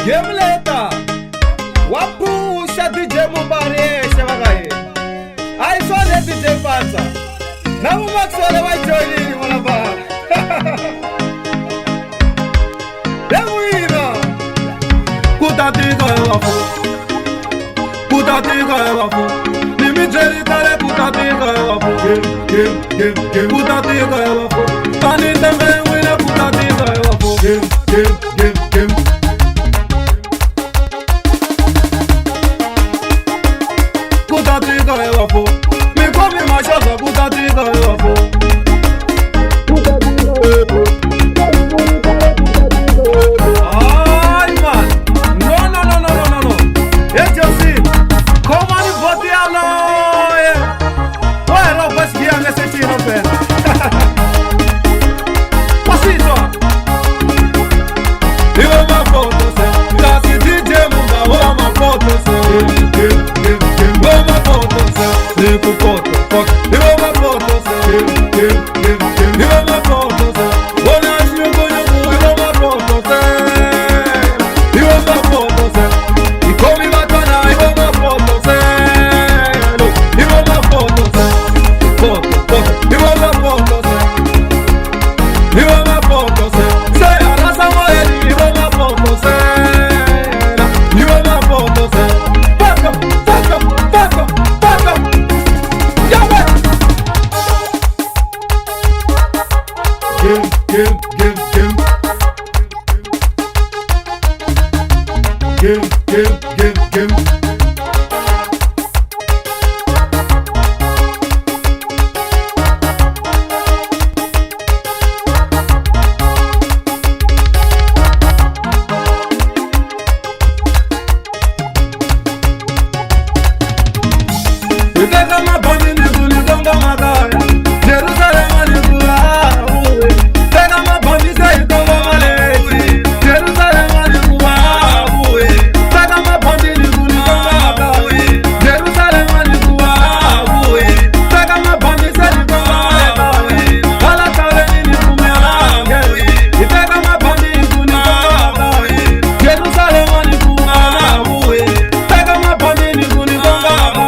Game later. Wapusha DJ Mubaresha bagaye. I saw the DJ Panza. Now Max wale wa join wala ba. Dewina. Kutatiga wafu. Kutatiga wafu. Nimiteri kale kutatiga wafu. Game. Kutatiga wafu. Tani tembe wina kutatiga wafu. Game. Kutatiga wafu. Mikomi mashaza kutatiga wafu. Ay man. No. It's just it. Come on, but the alloy. Why not was here and let's see up there. What's it on? You want my photo, sir? That's the DJ Mumba, want my photo, sir? Want my photo, sir? Little photo, fuck. You want my photo, sir? You want my photo, sir? What else you gonna do? You want my photo, sir? You want my photo, sir? You call me back on, you want my photo, sir? You want my photo, sir? Photo. You want my photo, sir? You want my photo, sir? Say, I got somebody, you want my photo, sir? You want my photo, sir? Back up. Yeah, man. Game. Uteka maboni niguli gonga magaya. Jerusalem aligua uwe. Teka maboni say gonga maleti. Jerusalem aligua uwe. Teka maboni niguli gonga magaya. Jerusalem aligua uwe. Teka maboni say gonga magaya. Ala kale ni kumela ngeli. Teka maboni niguli gonga magaya. Jerusalem aligua uwe. Teka maboni niguli gonga magaya.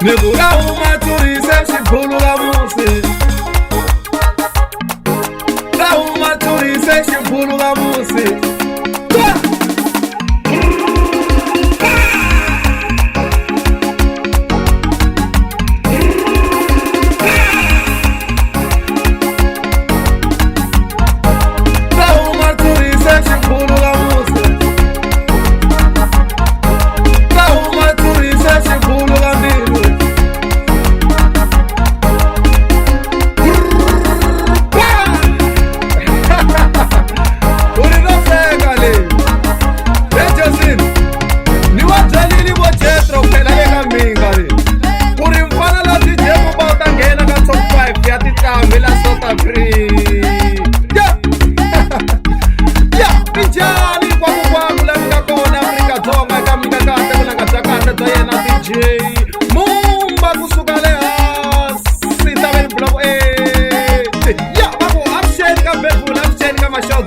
Negura uma turise se bolo la muse. La uma turise se bolo la muse. Mumba kusuka leo sita bel blog. Yeah, bako I'm sharing ka bel, I'm sharing ka mashow.